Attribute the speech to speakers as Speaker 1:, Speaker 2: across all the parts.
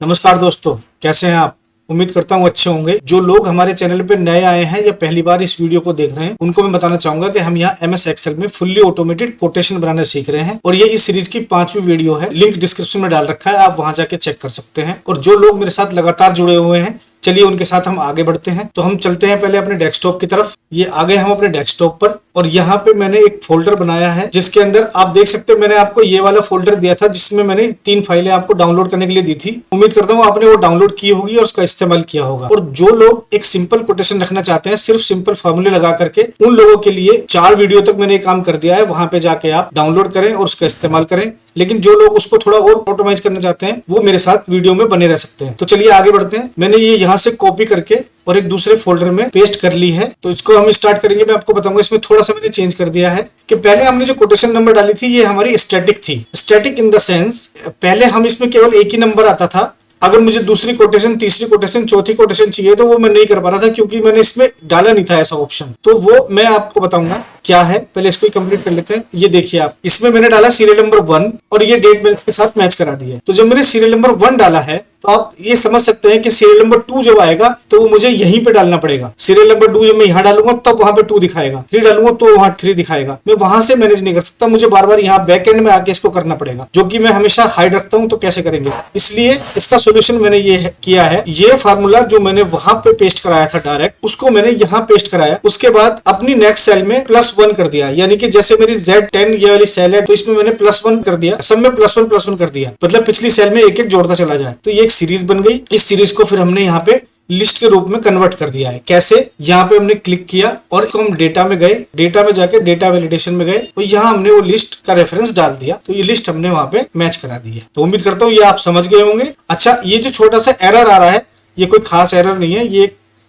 Speaker 1: नमस्कार दोस्तों, कैसे हैं आप। उम्मीद करता हूँ अच्छे होंगे। जो लोग हमारे चैनल पे नए आए हैं या पहली बार इस वीडियो को देख रहे हैं उनको मैं बताना चाहूंगा कि हम यहाँ MS एक्सेल में फुल्ली ऑटोमेटेड कोटेशन बनाना सीख रहे हैं और ये इस सीरीज की 5वीं वीडियो है। लिंक डिस्क्रिप्शन में डाल रखा है, आप वहां जाके चेक कर सकते हैं। और जो लोग मेरे साथ लगातार जुड़े हुए हैं, चलिए उनके साथ हम आगे बढ़ते हैं। तो हम चलते हैं पहले अपने डेस्कटॉप की तरफ। ये आ गए हम अपने डेस्कटॉप पर और यहाँ पे मैंने एक फोल्डर बनाया है जिसके अंदर आप देख सकते हैं मैंने आपको ये वाला फोल्डर दिया था जिसमें मैंने 3 फाइलें आपको डाउनलोड करने के लिए दी थी। उम्मीद करता हूँ आपने वो डाउनलोड की होगी और उसका इस्तेमाल किया होगा। और जो लोग एक सिंपल कोटेशन रखना चाहते हैं सिर्फ सिंपल फॉर्मूले लगा करके, उन लोगों के लिए 4 वीडियो तक मैंने काम कर दिया है। वहां पे जाके आप डाउनलोड करें और उसका इस्तेमाल करें। लेकिन जो लोग उसको थोड़ा और ऑटोमाइज करना चाहते हैं वो मेरे साथ वीडियो में बने रह सकते हैं। तो चलिए आगे बढ़ते हैं। मैंने ये यहाँ से कॉपी करके और एक दूसरे फोल्डर में पेस्ट कर ली है। तो इसको हम स्टार्ट करेंगे। मैं आपको बताऊंगा इसमें थोड़ा सा मैंने चेंज कर दिया है कि पहले हमने जो कोटेशन नंबर डाली थी ये हमारी स्टैटिक थी। स्टैटिक इन द सेंस पहले हम इसमें केवल एक ही नंबर आता था। अगर मुझे दूसरी कोटेशन, तीसरी कोटेशन, चौथी कोटेशन चाहिए तो वो मैं नहीं कर पा रहा था क्योंकि मैंने इसमें डाला नहीं था ऐसा ऑप्शन। तो वो मैं आपको बताऊंगा क्या है। पहले इसको कंप्लीट कर लेते हैं। ये देखिए आप, इसमें मैंने डाला सीरियल नंबर 1 और ये डेट मैंने इसके साथ मैच करा दी है। तो जब मैंने सीरियल नंबर 1 डाला है तो आप ये समझ सकते हैं कि सीरियल नंबर 2 जब आएगा तो वो मुझे यहीं पे डालना पड़ेगा। सीरियल नंबर 2 जब मैं यहाँ डालूंगा तब वहां पे 2 दिखाएगा, 3 डालूंगा तो वहां 3 दिखाएगा। मैं वहां से मैनेज नहीं कर सकता, मुझे बार बार यहाँ बैक एंड में आके इसको करना पड़ेगा, जो कि मैं हमेशा हाइड रखता हूँ। तो कैसे करेंगे, इसलिए इसका सोल्यूशन मैंने ये किया है। ये फार्मूला जो मैंने वहां पे पेस्ट कराया था डायरेक्ट, उसको मैंने यहाँ पेस्ट कराया। उसके बाद अपनी नेक्स्ट सेल में +1 कर दिया। यानी कि जैसे मेरी Z10 ये वाली सेल है तो इसमें मैंने +1 कर दिया, सब में +1 कर दिया, मतलब पिछली सेल में एक एक जोड़ता चला जाए। तो ये एक सीरीज बन गई। इस सीरीज को फिर हमने यहाँ पे लिस्ट के रूप में कन्वर्ट कर दिया है। कैसे, यहाँ पे हमने क्लिक किया और इसको हम डेटा में गए, डेटा में जाके डेटा वैलिडेशन में गए और यहाँ हमने वो लिस्ट का रेफरेंस डाल दिया। तो ये लिस्ट हमने वहां पे मैच करा दी है। तो उम्मीद करता हूँ ये आप समझ गए होंगे। अच्छा, ये जो छोटा सा एरर आ रहा है ये कोई खास एरर नहीं है।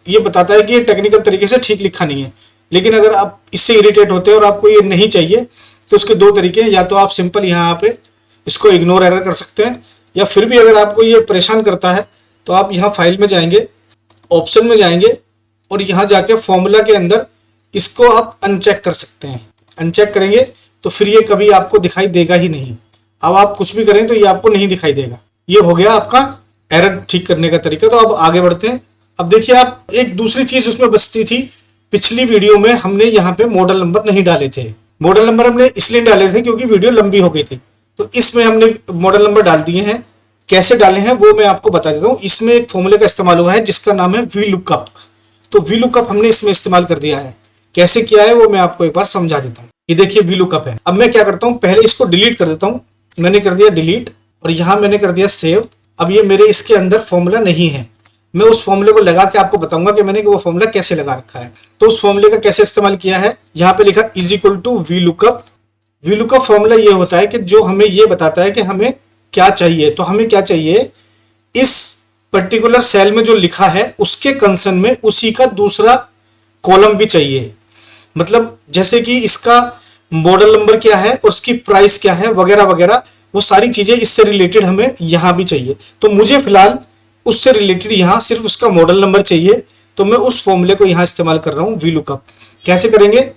Speaker 1: ये बताता है कि ये टेक्निकल तरीके से ठीक लिखा नहीं है। लेकिन अगर आप इससे इरिटेट होते हैं और आपको ये नहीं चाहिए तो उसके 2 तरीके हैं। या तो आप सिंपल यहाँ पे इसको इग्नोर एरर कर सकते हैं, या फिर भी अगर आपको ये परेशान करता है तो आप यहाँ फाइल में जाएंगे, ऑप्शन में जाएंगे और यहाँ जाके फॉर्मूला के अंदर इसको आप अनचेक कर सकते हैं। अनचेक करेंगे तो फिर ये कभी आपको दिखाई देगा ही नहीं। अब आप कुछ भी करें तो ये आपको नहीं दिखाई देगा। ये हो गया आपका एरर ठीक करने का तरीका। तो अब आगे बढ़ते हैं। अब देखिए आप, एक दूसरी चीज उसमें बचती थी। पिछली वीडियो में हमने यहाँ पे मॉडल नंबर नहीं डाले थे। मॉडल नंबर हमने इसलिए डाले थे क्योंकि वीडियो लंबी हो गई थी। तो इसमें हमने मॉडल नंबर डाल दिए हैं। कैसे डाले हैं वो मैं आपको बता देता हूँ। इसमें एक फॉर्मूले का इस्तेमाल हुआ है जिसका नाम है VLOOKUP। तो VLOOKUP हमने इसमें इस्तेमाल कर दिया है। कैसे किया है वो मैं आपको एक बार समझा देता हूँ। ये देखिए VLOOKUP है। अब मैं क्या करता हूँ, पहले इसको डिलीट कर देता हूँ। मैंने कर दिया डिलीट और यहाँ मैंने कर दिया सेव। अब ये मेरे इसके अंदर फॉर्मूला नहीं है। मैं उस फॉर्मूले को लगा के आपको बताऊंगा कि मैंने वो फॉर्मूला कैसे लगा रखा है। तो उस फॉर्मूले का कैसे इस्तेमाल किया है, यहाँ पे लिखा =VLOOKUP। VLOOKUP फॉर्मूला ये होता है कि जो हमें ये बताता है कि हमें क्या चाहिए। तो हमें क्या चाहिए, इस पर्टिकुलर सेल में जो लिखा है उसके कंसर्न में उसी का दूसरा कॉलम भी चाहिए। मतलब जैसे कि इसका मॉडल नंबर क्या है और उसकी प्राइस क्या है वगैरह वगैरह, वो सारी चीजें इससे रिलेटेड हमें यहां भी चाहिए। तो मुझे फिलहाल उससे रिलेटेड यहां सिर्फ उसका मॉडल नंबर चाहिए। तो मैं उस फॉर्मूले को यहां इस्तेमाल कर रहा हूं VLOOKUP। कैसे करेंगे,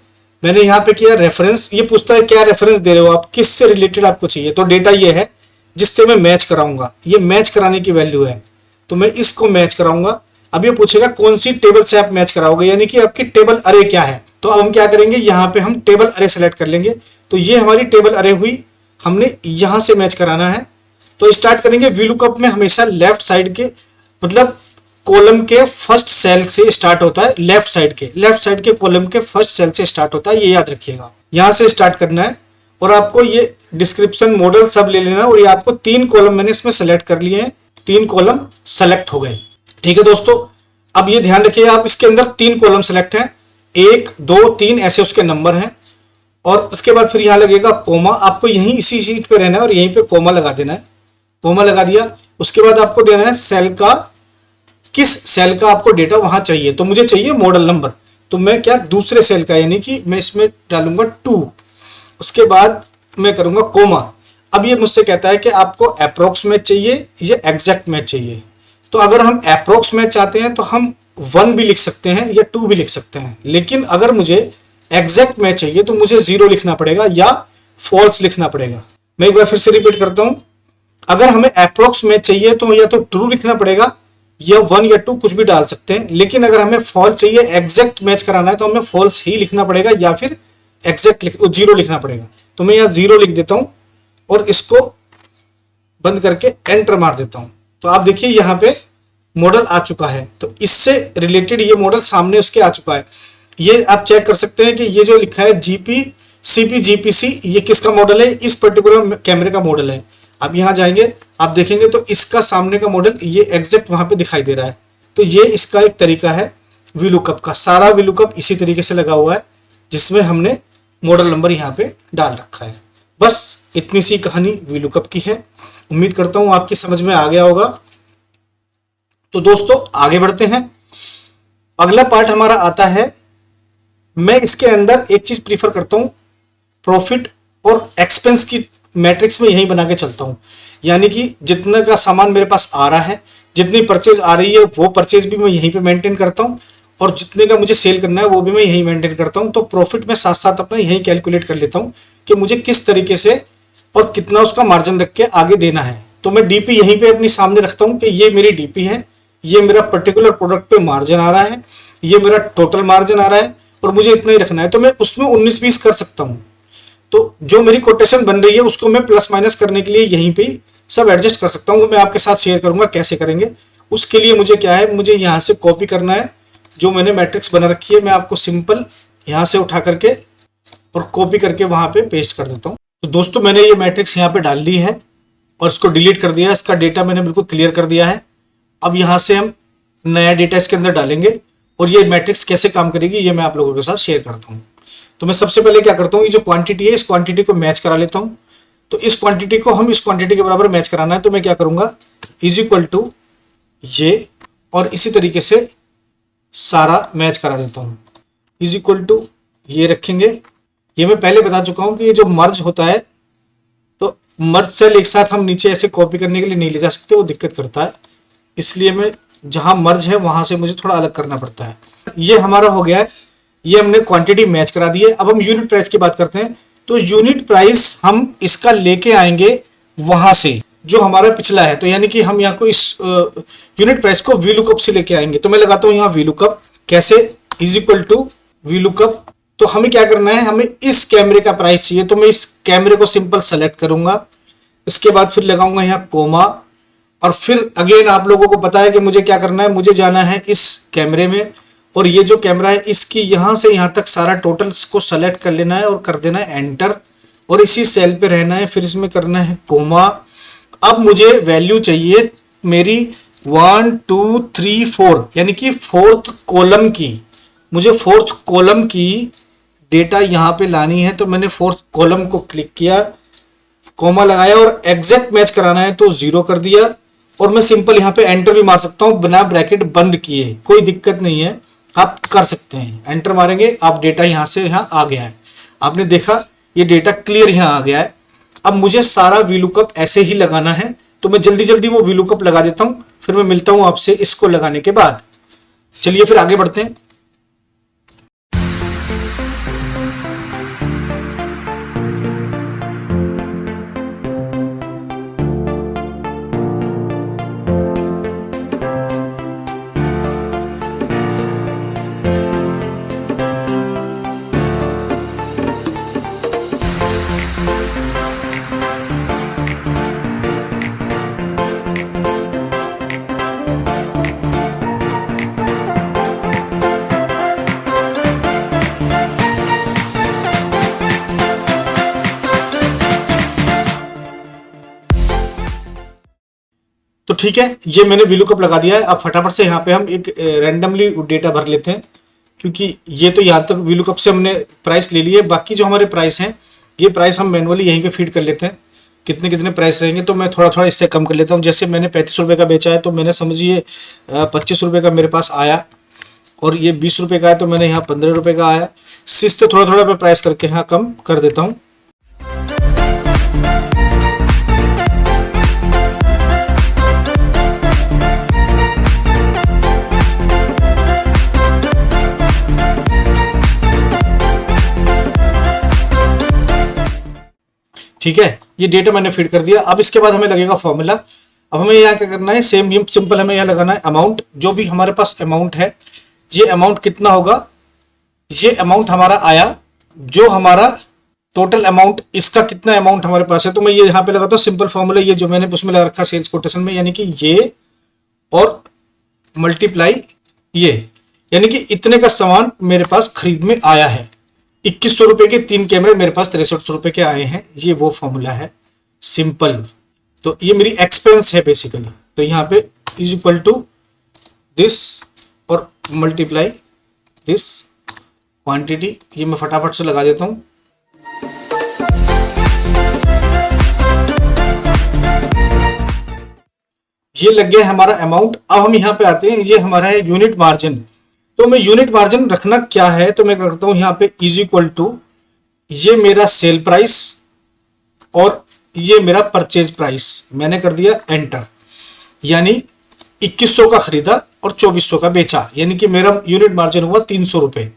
Speaker 1: मैंने यहां पे किया रेफरेंस। ये पूछता है क्या रेफरेंस दे रहे हो आप, किससे रिलेटेड आपको चाहिए। तो डेटा ये है जिससे मैं मैच कराऊंगा। ये मैच कराने की वैल्यू है तो मैं इसको मैच कराऊंगा। अब ये पूछेगा कौन सी टेबल से आप मैच कराओगे, यानी कि आपकी टेबल अरे क्या है। तो अब हम क्या करेंगे, यहाँ पे हम टेबल अरे सेलेक्ट कर लेंगे। तो ये हमारी टेबल अरे हुई, हमने यहां से मैच कराना है। तो स्टार्ट करेंगे। VLOOKUP में हमेशा लेफ्ट साइड के, मतलब कॉलम के फर्स्ट सेल से स्टार्ट होता है। लेफ्ट साइड के कॉलम के फर्स्ट सेल से स्टार्ट होता है, ये याद रखिएगा। यहां से स्टार्ट करना है और आपको ये डिस्क्रिप्शन, मॉडल सब ले लेना। और ये आपको 3 कॉलम मैंने इसमें सेलेक्ट कर लिए हैं। 3 कॉलम सेलेक्ट हो गए। ठीक है दोस्तों, अब ये ध्यान रखिए आप, इसके अंदर 3 कॉलम सेलेक्ट हैं, 1 2 3 ऐसे उसके नंबर हैं। और उसके बाद फिर यहाँ लगेगा कोमा। आपको यहीं इसी शीट पे रहना है और यहीं पे कोमा लगा देना है। कोमा लगा दिया। उसके बाद आपको देना है सेल का, किस सेल का आपको डेटा वहां चाहिए। तो मुझे चाहिए मॉडल नंबर, तो मैं क्या, दूसरे सेल का, यानी कि मैं इसमें डालूंगा 2। उसके बाद मैं करूंगा कोमा। अब ये मुझसे कहता है कि आपको अप्रोक्स मैच चाहिए या एग्जैक्ट मैच चाहिए। तो अगर हम अप्रोक्स मैच चाहते हैं तो हम 1 भी लिख सकते हैं या 2 भी लिख सकते हैं। लेकिन अगर मुझे एग्जैक्ट मैच चाहिए तो मुझे 0 लिखना पड़ेगा या फॉल्स लिखना पड़ेगा। मैं एक बार फिर से रिपीट करता हूं। अगर हमें अप्रोक्स मैच चाहिए तो या तो ट्रू लिखना पड़ेगा या 1 या 2 कुछ भी डाल सकते हैं, लेकिन अगर हमें फॉल्स चाहिए, एग्जैक्ट मैच कराना है तो हमें फॉल्स ही लिखना पड़ेगा या फिर एग्जैक्ट 0 लिखना पड़ेगा। तो मैं यहाँ 0 लिख देता हूं और इसको बंद करके एंटर मार देता हूं। तो आप देखिए यहाँ पे मॉडल आ चुका है, तो इससे रिलेटेड ये मॉडल सामने उसके आ चुका है। ये आप चेक कर सकते हैं कि ये जो लिखा है जीपी सीपी जीपीसी, ये किसका मॉडल है, इस पर्टिकुलर कैमरे का मॉडल है। आप यहाँ जाएंगे, आप देखेंगे तो इसका सामने का मॉडल ये एग्जैक्ट वहां पे दिखाई दे रहा है। तो ये इसका एक तरीका है वीलुकअप का। सारा वीलुकअप इसी तरीके से लगा हुआ है जिसमें हमने मॉडल नंबर यहाँ पे डाल रखा है। बस इतनी सी कहानी वीलुकअप की है। उम्मीद करता हूं आपकी समझ में आ गया होगा। तो दोस्तों आगे बढ़ते हैं। अगला पार्ट हमारा आता है, मैं इसके अंदर एक चीज प्रीफर करता हूं, प्रॉफिट और एक्सपेंस की मैट्रिक्स में यही बना के चलता हूं। यानी कि जितना का सामान मेरे पास आ रहा है, जितनी परचेज आ रही है वो परचेज भी मैं यहीं पे मेंटेन करता हूं और जितने का मुझे सेल करना है वो भी मैं यहीं मेंटेन करता हूं। तो प्रॉफिट में साथ साथ अपना यहीं कैलकुलेट कर लेता हूं कि मुझे किस तरीके से और कितना उसका मार्जिन रख के आगे देना है। तो मैं डीपी यहीं पे अपनी सामने रखता हूं कि ये मेरी डीपी है, ये मेरा पर्टिकुलर प्रोडक्ट पे मार्जिन आ रहा है, ये मेरा टोटल मार्जिन आ रहा है और मुझे इतना ही रखना है। तो मैं उसमें 19-20 कर सकता हूं। तो जो मेरी कोटेशन बन रही है उसको मैं प्लस माइनस करने के लिए यहीं पे सब एडजस्ट कर सकता हूँ। मैं आपके साथ शेयर करूंगा कैसे करेंगे। उसके लिए मुझे क्या है, मुझे यहाँ से कॉपी करना है जो मैंने मैट्रिक्स बना रखी है। मैं आपको सिंपल यहाँ से उठा करके और कॉपी करके वहां पे पेस्ट कर देता हूँ। तो दोस्तों मैंने ये मैट्रिक्स यहाँ पे डाल ली है और इसको डिलीट कर दिया है। इसका डेटा मैंने बिल्कुल क्लियर कर दिया है। अब यहाँ से हम नया डेटा इसके अंदर डालेंगे और ये मैट्रिक्स कैसे काम करेगी ये मैं आप लोगों के साथ शेयर करता हूँ। तो मैं सबसे पहले क्या करता हूँ, ये जो क्वांटिटी है इस क्वांटिटी को मैच करा लेता हूँ। तो इस क्वांटिटी को हम इस क्वांटिटी के बराबर मैच कराना है। तो मैं क्या करूंगा, इज इक्वल टू ये और इसी तरीके से सारा मैच करा देता हूँ। इज इक्वल टू ये रखेंगे। ये मैं पहले बता चुका हूँ कि ये जो मर्ज होता है तो मर्ज सेल एक साथ हम नीचे ऐसे कॉपी करने के लिए नहीं ले जा सकते, वो दिक्कत करता है। इसलिए मैं जहां मर्ज है वहां से मुझे थोड़ा अलग करना पड़ता है। ये हमारा हो गया है, ये हमने क्वांटिटी मैच करा दी है। अब हम यूनिट प्राइस की बात करते हैं। तो यूनिट प्राइस हम इसका लेके आएंगे वहां से जो हमारा पिछला है। तो यानी कि हम यहाँ को इस यूनिट प्राइस को वीलुकअप से लेके आएंगे। तो मैं लगाता हूँ यहाँ वीलुकअप, कैसे, इज इक्वल टू वीलुकअप। तो हमें क्या करना है, हमें इस कैमरे का प्राइस चाहिए। तो मैं इस कैमरे को सिंपल सेलेक्ट करूंगा, इसके बाद फिर लगाऊंगा यहाँ कोमा और फिर अगेन आप लोगों को पता है कि मुझे क्या करना है, मुझे जाना है इस कैमरे में और ये जो कैमरा है इसकी यहां से यहां तक सारा टोटल को सेलेक्ट कर लेना है और कर देना है एंटर और इसी सेल पे रहना है। फिर इसमें करना है कोमा। अब मुझे वैल्यू चाहिए मेरी 1 2 3 4 यानी कि फोर्थ कॉलम की। मुझे फोर्थ कॉलम की डेटा यहाँ पे लानी है। तो मैंने फोर्थ कॉलम को क्लिक किया, कोमा लगाया और एग्जैक्ट मैच कराना है तो 0 कर दिया और मैं सिंपल यहाँ पे एंटर भी मार सकता हूँ बिना ब्रैकेट बंद किए, कोई दिक्कत नहीं है, आप कर सकते हैं। एंटर मारेंगे, आप डेटा यहाँ से यहाँ आ गया है। आपने देखा ये डेटा क्लियर यहाँ आ गया है। अब मुझे सारा वीलुकअप ऐसे ही लगाना है। तो मैं जल्दी जल्दी वो वीलुकअप लगा देता हूँ, फिर मैं मिलता हूँ आपसे इसको लगाने के बाद। चलिए फिर आगे बढ़ते हैं। तो ठीक है, ये मैंने वीलुकअप लगा दिया है। अब फटाफट से यहाँ पे हम एक रैंडमली डेटा भर लेते हैं क्योंकि ये तो यहाँ तक वीलुकअप से हमने प्राइस ले लिए। बाकी जो हमारे प्राइस हैं ये प्राइस हम मैनुअली यहीं पे फीड कर लेते हैं, कितने कितने प्राइस रहेंगे। तो मैं थोड़ा थोड़ा इससे कम कर लेता हूँ। जैसे मैंने 35 रुपये का बेचा है तो मैंने समझिए 25 रुपये का मेरे पास आया और ये 20 रुपये का है तो मैंने यहाँ 15 रुपये का आया। इससे थोड़ा थोड़ा मैं प्राइस करके यहाँ कम कर देता हूँ। ठीक है, ये डेटा मैंने फीड कर दिया। अब इसके बाद हमें लगेगा फॉर्मूला। अब हमें यहाँ क्या करना है, सेम सिंपल हमें यहाँ लगाना है अमाउंट। जो भी हमारे पास अमाउंट है, ये अमाउंट कितना होगा, ये अमाउंट हमारा आया, जो हमारा टोटल अमाउंट, इसका कितना अमाउंट हमारे पास है। तो मैं ये यहाँ पे लगाता हूँ सिंपल फॉर्मूला, ये जो मैंने उसमें लगा रखा सेल्स कोटेशन में, यानी कि ये और मल्टीप्लाई ये, यानी कि इतने का सामान मेरे पास खरीद में आया है। 2100 रुपए के 3 कैमरे मेरे पास 6300 रुपए के आए हैं। ये वो फॉर्मूला है सिंपल। तो ये मेरी एक्सपेंस है बेसिकली। तो यहाँ पे इज इक्वल टू दिस और मल्टीप्लाई दिस क्वांटिटी। ये मैं फटाफट से लगा देता हूं। ये लग गया हमारा अमाउंट। अब हम यहाँ पे आते हैं, ये हमारा है यूनिट मार्जिन। तो मैं यूनिट मार्जिन रखना क्या है, तो मैं करता हूं यहाँ पे इज इक्वल टू, ये मेरा सेल प्राइस और ये मेरा परचेज प्राइस। मैंने कर दिया एंटर, यानी 2100 का खरीदा और 2400 का बेचा, यानी कि मेरा यूनिट मार्जिन हुआ 300 रुपए।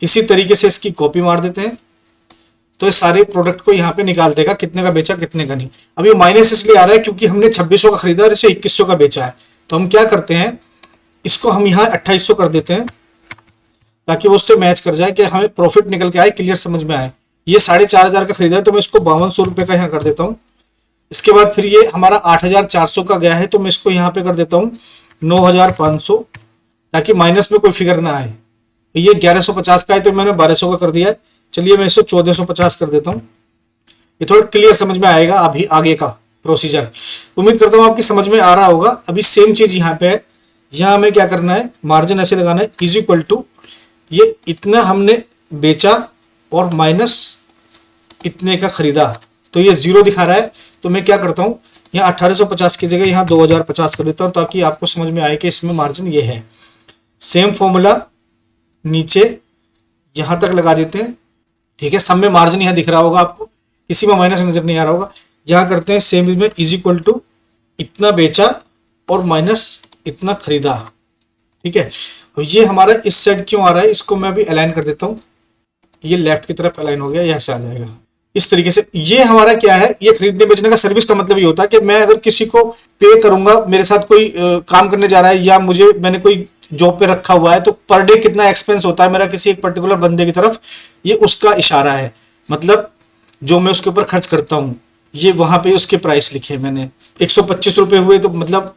Speaker 1: इसी तरीके से इसकी कॉपी मार देते हैं, तो इस सारे प्रोडक्ट को यहाँ पे निकाल देगा कितने का बेचा कितने का नहीं। अब ये माइनस इसलिए आ रहा है क्योंकि हमने 2600 का खरीदा और इसे 2100 का बेचा है। तो हम क्या करते हैं, इसको हम यहाँ 2800 कर देते हैं ताकि वो उससे मैच कर जाए कि हमें प्रॉफिट निकल के आए, क्लियर समझ में आए। ये 4500 का खरीदा है तो मैं इसको 5200 रुपए का यहाँ कर देता हूँ। इसके बाद फिर ये हमारा 8400 का गया है तो मैं इसको यहाँ पे कर देता हूँ 9500, ताकि माइनस में कोई फिगर ना आए। ये 1150 का है तो मैंने 1200 का कर दिया है। चलिए मैं इसको 1450 कर देता हूँ। ये थोड़ा क्लियर समझ में आएगा अभी आगे का प्रोसीजर। उम्मीद करता हूँ आपकी समझ में आ रहा होगा। अभी सेम चीज यहाँ पे है। यहाँ हमें क्या करना है, मार्जिन ऐसे लगाना है इज इक्वल टू, ये इतना हमने बेचा और माइनस इतने का खरीदा, तो ये 0 दिखा रहा है। तो मैं क्या करता हूँ, यहाँ 1850 की जगह यहाँ 2050 कर देता हूँ ताकि आपको समझ में आए कि इसमें मार्जिन ये है। सेम फॉर्मूला नीचे यहां तक लगा देते हैं, ठीक है। सब में मार्जिन यहाँ दिख रहा होगा आपको, किसी में माइनस नजर नहीं आ रहा होगा। यहां करते हैं सेम में इज इक्वल टू, इतना बेचा और माइनस इतना खरीदा, ठीक है। ये हमारा इस साइड क्यों आ रहा है, इसको मैं अभी अलाइन कर देता हूँ। ये लेफ्ट की तरफ अलाइन हो गया, यहाँ से आ जाएगा इस तरीके से। ये हमारा क्या है, ये खरीदने बेचने का सर्विस का मतलब ये होता है कि मैं अगर किसी को पे करूंगा, मेरे साथ कोई काम करने जा रहा है या मैंने कोई जॉब पे रखा हुआ है, तो पर डे कितना एक्सपेंस होता है मेरा किसी एक पर्टिकुलर बंदे की तरफ, ये उसका इशारा है। मतलब जो मैं उसके ऊपर खर्च करता हूँ, ये वहां पे उसके प्राइस लिखे मैंने। 125 रुपए हुए तो मतलब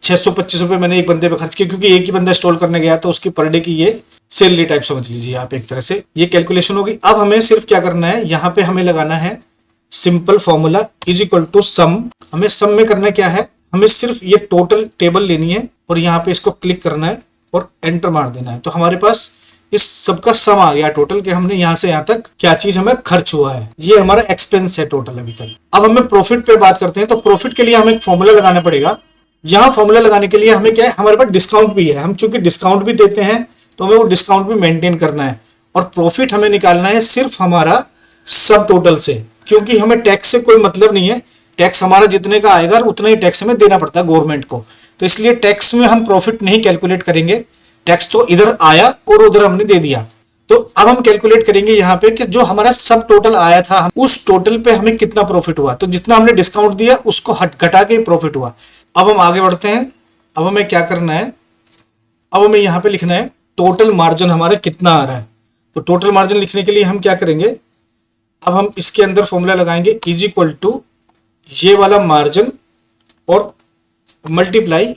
Speaker 1: 625 रुपए मैंने एक बंदे पे खर्च किए, क्योंकि एक ही बंदा इंस्टॉल करने गया तो उसकी पर डे की ये सैलरी टाइप समझ लीजिए आप एक तरह से। ये कैलकुलेशन होगी। अब हमें सिर्फ क्या करना है, यहाँ पे हमें लगाना है simple formula is equal to sum. हमें सम में करना क्या है, हमें सिर्फ ये टोटल टेबल लेनी है और यहाँ पे इसको क्लिक करना है और एंटर मार देना है। तो हमारे पास इस सबका सम आ गया टोटल, के हमने यहाँ से यहाँ तक क्या चीज हमें खर्च हुआ है। ये हमारा एक्सपेंस है टोटल अभी तक। अब हमें प्रॉफिट पे बात करते हैं। तो प्रॉफिट के लिए हमें एक फॉर्मूला लगाना पड़ेगा। यहाँ फॉर्मूला लगाने के लिए हमें क्या है, हमारे पास डिस्काउंट भी है। हम चूंकि डिस्काउंट भी देते हैं तो हमें वो डिस्काउंट भी मेंटेन करना है। और प्रॉफिट हमें निकालना है सिर्फ हमारा सब टोटल से, क्योंकि हमें टैक्स से कोई मतलब नहीं है। टैक्स हमारा जितने का आएगा उतना ही टैक्स हमें देना पड़ता है गवर्नमेंट को। तो इसलिए टैक्स में हम प्रॉफिट नहीं कैलकुलेट करेंगे। टैक्स तो इधर आया और उधर हमने दे दिया। तो अब हम कैलकुलेट करेंगे यहाँ पे कि जो हमारा सब टोटल आया था, उस टोटल पे हमें कितना प्रॉफिट हुआ। तो जितना हमने डिस्काउंट दिया उसको घटा के प्रॉफिट हुआ। अब हम आगे बढ़ते हैं। अब हमें क्या करना है, अब हमें यहाँ पे लिखना है टोटल मार्जिन हमारा कितना आ रहा है। तो टोटल मार्जिन लिखने के लिए हम क्या करेंगे, अब हम इसके अंदर फॉर्मूला लगाएंगे इज इक्वल टू ये वाला मार्जिन और मल्टीप्लाई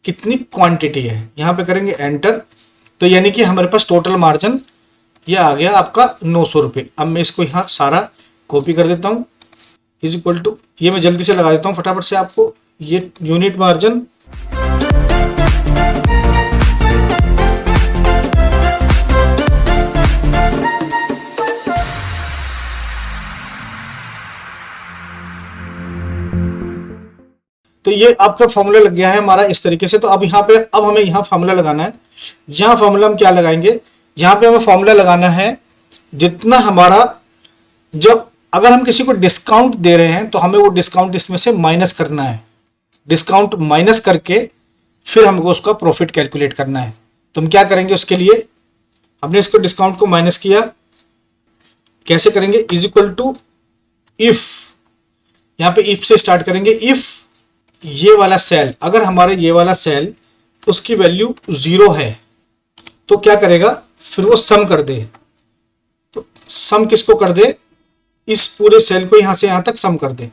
Speaker 1: कितनी क्वांटिटी है, यहां पे करेंगे एंटर। तो यानी कि हमारे पास टोटल मार्जिन ये आ गया आपका 900 रुपये। अब मैं इसको यहाँ सारा कॉपी कर देता हूँ इज इक्वल टू, ये मैं जल्दी से लगा देता हूँ फटाफट से आपको, ये यूनिट मार्जिन तो ये आपका फॉर्मूला लग गया है हमारा इस तरीके से। तो अब यहाँ पे अब हमें यहाँ फॉर्मूला लगाना है। यहाँ फॉर्मूला हम क्या लगाएंगे, यहाँ पे हमें फॉर्मूला लगाना है जितना हमारा, जो अगर हम किसी को डिस्काउंट दे रहे हैं तो हमें वो डिस्काउंट इसमें से माइनस करना है। डिस्काउंट माइनस करके फिर हमको उसका प्रॉफिट कैलकुलेट करना है। तो हम क्या करेंगे, उसके लिए हमने इसको डिस्काउंट को माइनस किया, कैसे करेंगे, इज इक्वल टू इफ यहाँ पे इफ से स्टार्ट करेंगे। इफ ये वाला सेल, अगर हमारे ये वाला सेल उसकी वैल्यू 0 है तो क्या करेगा, फिर वो सम कर दे। तो सम किसको कर दे, इस पूरे सेल को यहां से यहां तक सम कर दे,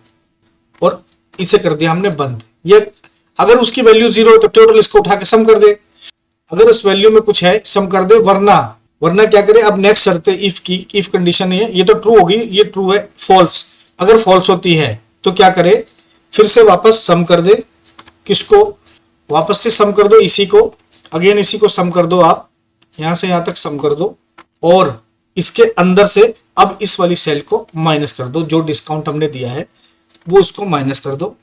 Speaker 1: और इसे कर दिया हमने बंद। ये अगर उसकी वैल्यू 0 है तो टोटल इसको उठा के सम कर दे, अगर उस वैल्यू में कुछ है सम कर दे, वरना क्या करे। अब नेक्स्ट शर्त है इफ की, इफ कंडीशन है ये तो ट्रू होगी, ये ट्रू है। फॉल्स, अगर फॉल्स होती है तो क्या करे, फिर से वापस सम कर दे। किसको, वापस से सम कर दो इसी को, अगेन इसी को सम कर दो, आप यहां से यहां तक सम कर दो, और इसके अंदर से अब इस वाली सेल को माइनस कर दो, जो डिस्काउंट हमने दिया है वो उसको माइनस कर दो।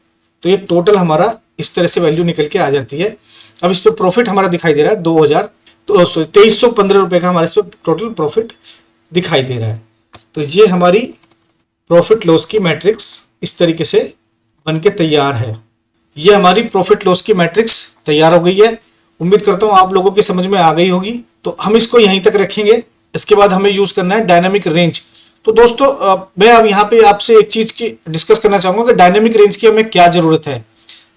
Speaker 1: तो ये टोटल हमारा इस तरह से वैल्यू निकल के आ जाती है। अब इस पे प्रॉफिट हमारा दिखाई दे रहा है 2315 रुपए का हमारे इस पे टोटल प्रॉफिट दिखाई दे रहा है। तो ये हमारी प्रॉफिट लॉस की मैट्रिक्स इस तरीके से बन के तैयार है। ये हमारी प्रॉफिट लॉस की मैट्रिक्स तैयार हो गई है। उम्मीद करता हूं आप लोगों की समझ में आ गई होगी। तो हम इसको यहीं तक रखेंगे, इसके बाद हमें यूज करना है डायनामिक रेंज। तो दोस्तों मैं अब यहाँ पे आपसे एक चीज की डिस्कस करना चाहूंगा कि डायनामिक रेंज की हमें क्या जरूरत है।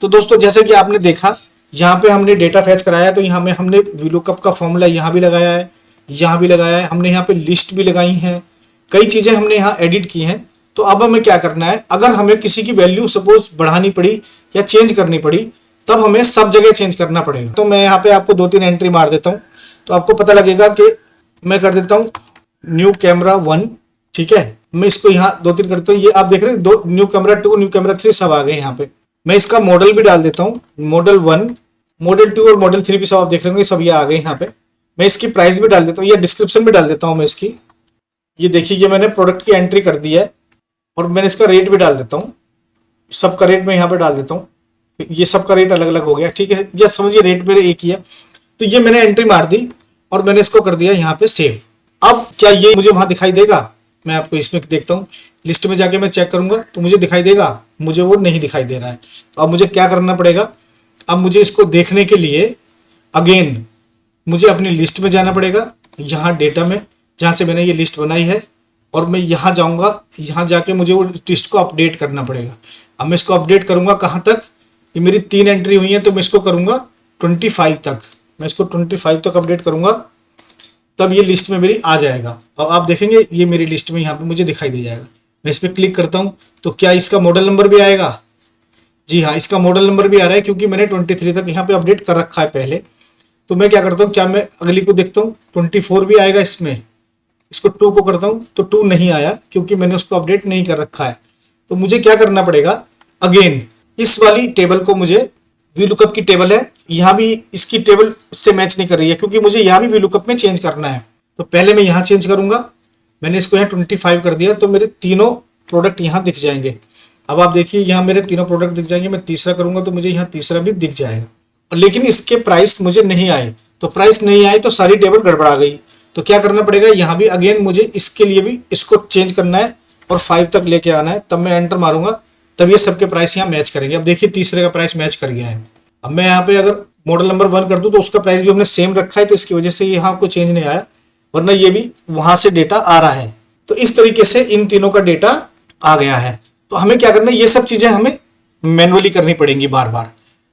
Speaker 1: तो दोस्तों जैसे कि आपने देखा, यहाँ पे हमने डेटा फैच कराया, तो यहाँ में हमने वीलुकअप का फॉर्मूला यहाँ भी लगाया है, यहाँ भी लगाया है, हमने यहाँ पे लिस्ट भी लगाई है, कई चीजें हमने यहाँ एडिट की हैं। तो अब हमें क्या करना है, अगर हमें किसी की वैल्यू सपोज बढ़ानी पड़ी या चेंज करनी पड़ी, तब हमें सब जगह चेंज करना पड़ेगा। तो मैं यहाँ पे आपको 2-3 एंट्री मार देता हूँ, तो आपको पता लगेगा कि मैं कर देता हूँ न्यू कैमरा 1, ठीक है। मैं इसको यहाँ 2-3 करता हूँ, ये आप देख रहे हैं, दो न्यू कैमरा 2, न्यू कैमरा 3 सब आ गए यहाँ पे। मैं इसका मॉडल भी डाल देता हूँ, मॉडल 1, मॉडल 2 और मॉडल 3 भी सब आप देख रहे होंगे, सब ये आ गए यहाँ पे। मैं इसकी प्राइस भी डाल देता हूँ, ये डिस्क्रिप्शन भी डाल देता हूँ मैं इसकी। ये देखिए, ये मैंने प्रोडक्ट की एंट्री कर दी है, और मैंने इसका रेट भी डाल देता हूँ। सबका रेट मैं यहाँ पे डाल देता हूँ, ये सबका रेट अलग अलग हो गया, ठीक है। जस्ट समझिए रेट मेरे एक ही है। तो ये मैंने एंट्री मार दी और मैंने इसको कर दिया यहाँ पे सेव। अब क्या ये मुझे वहां दिखाई देगा, मैं आपको इसमें देखता हूँ, लिस्ट में जाके मैं चेक करूंगा तो मुझे दिखाई देगा, मुझे वो नहीं दिखाई दे रहा है। तो अब मुझे क्या करना पड़ेगा, अब मुझे इसको देखने के लिए अगेन मुझे अपनी लिस्ट में जाना पड़ेगा, यहाँ डेटा में जहाँ से मैंने ये लिस्ट बनाई है, और मैं यहाँ जाऊँगा, यहाँ जाके मुझे वो लिस्ट को अपडेट करना पड़ेगा। अब मैं इसको अपडेट करूँगा कहाँ तक, ये मेरी 3 एंट्री हुई है, तो मैं इसको करूँगा 25 तक, मैं इसको 25 तक अपडेट करूँगा, तब ये लिस्ट में मेरी आ जाएगा। अब आप देखेंगे ये मेरी लिस्ट में यहाँ पे मुझे दिखाई दे जाएगा। मैं इस पर क्लिक करता हूँ तो क्या इसका मॉडल नंबर भी आएगा, जी हाँ, इसका मॉडल नंबर भी आ रहा है, क्योंकि मैंने 23 तक यहाँ पे अपडेट कर रखा है पहले। तो मैं क्या करता हूँ, क्या मैं अगली को देखता हूँ, 24 भी आएगा इसमें, इसको 2 को करता हूँ तो 2 नहीं आया, क्योंकि मैंने उसको अपडेट नहीं कर रखा है। तो मुझे क्या करना पड़ेगा, अगेन इस वाली टेबल को, मुझे वीलुकअप की टेबल है, यहाँ भी इसकी टेबल से मैच नहीं कर रही है, क्योंकि मुझे यहाँ भी वीलुकअप में चेंज करना है। तो पहले मैं यहाँ चेंज करूंगा, मैंने इसको यहाँ 25 कर दिया, तो मेरे तीनों प्रोडक्ट यहाँ दिख जाएंगे। अब आप देखिए यहाँ मेरे तीनों प्रोडक्ट दिख जाएंगे, मैं तीसरा करूंगा तो मुझे यहाँ तीसरा भी दिख जाएगा, लेकिन इसके प्राइस मुझे नहीं आए। तो प्राइस नहीं आए तो सारी टेबल गड़बड़ा गई। तो क्या करना पड़ेगा, यहाँ भी अगेन मुझे इसके लिए भी इसको चेंज करना है और 5 तक लेके आना है, तब मैं एंटर मारूंगा, तब ये सबके प्राइस यहाँ मैच करेंगे। अब देखिए तीसरे का प्राइस मैच कर गया है। अब मैं यहाँ पे अगर मॉडल नंबर 1 कर दूं तो उसका प्राइस भी हमने सेम रखा है, तो इसकी वजह से यहाँ को चेंज नहीं आया, वरना ये भी वहां से डेटा आ रहा है। तो इस तरीके से इन तीनों का डेटा आ गया है। तो हमें क्या करना है, ये सब चीजें हमें मैनुअली करनी पड़ेंगी बार बार।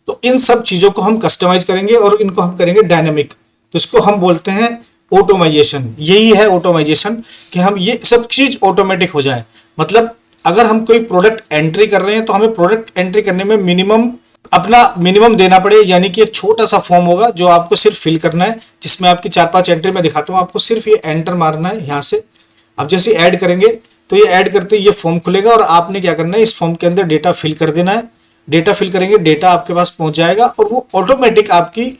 Speaker 1: तो इन सब चीजों को हम कस्टमाइज करेंगे और इनको हम करेंगे डायनेमिक। तो इसको हम बोलते हैं ऑटोमाइजेशन। यही है ऑटोमाइजेशन, कि हम ये सब चीज ऑटोमेटिक हो जाए। मतलब अगर हम कोई प्रोडक्ट एंट्री कर रहे हैं तो हमें प्रोडक्ट एंट्री करने में मिनिमम देना पड़े, यानी कि एक छोटा सा फॉर्म होगा जो आपको सिर्फ फिल करना है, जिसमें आपकी 4-5 एंट्री में दिखाता हूँ, आपको सिर्फ ये एंटर मारना है यहाँ से। अब जैसे ऐड करेंगे तो ये ऐड करते ये फॉर्म खुलेगा और आपने क्या करना है, इस फॉर्म के अंदर डेटा फिल कर देना है। डेटा फिल करेंगे, डेटा आपके पास पहुंच जाएगा और वो ऑटोमेटिक आपकी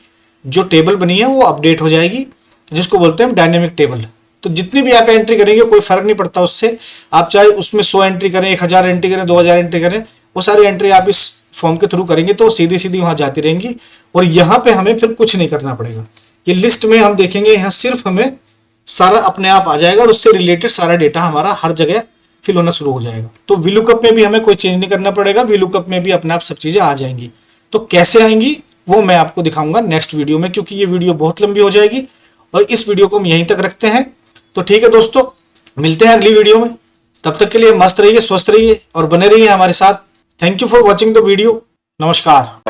Speaker 1: जो टेबल बनी है वो अपडेट हो जाएगी, जिसको बोलते हैं डायनेमिक टेबल। तो जितनी भी आप एंट्री करेंगे कोई फर्क नहीं पड़ता उससे, आप चाहे उसमें 100 एंट्री करें, 1000 एंट्री करें, 2000 एंट्री करें, वो सारी एंट्री आप इस फॉर्म के थ्रू करेंगे तो सीधी सीधी वहां जाती रहेंगी और यहाँ पे हमें फिर कुछ नहीं करना पड़ेगा। ये लिस्ट में हम देखेंगे, यहाँ सिर्फ हमें सारा अपने आप आ जाएगा और उससे रिलेटेड सारा डेटा हमारा हर जगह फिल होना शुरू हो जाएगा। तो वीलुकअप में भी हमें कोई चेंज नहीं करना पड़ेगा, वीलुकअप में भी अपने आप सब चीजें आ जाएंगी। तो कैसे आएंगी वो मैं आपको दिखाऊंगा नेक्स्ट वीडियो में, क्योंकि ये वीडियो बहुत लंबी हो जाएगी और इस वीडियो को हम यहीं तक रखते हैं। तो ठीक है दोस्तों, मिलते हैं अगली वीडियो में। तब तक के लिए मस्त रहिए, स्वस्थ रहिए और बने रहिए हमारे साथ। Thank you for watching the video. नमस्कार।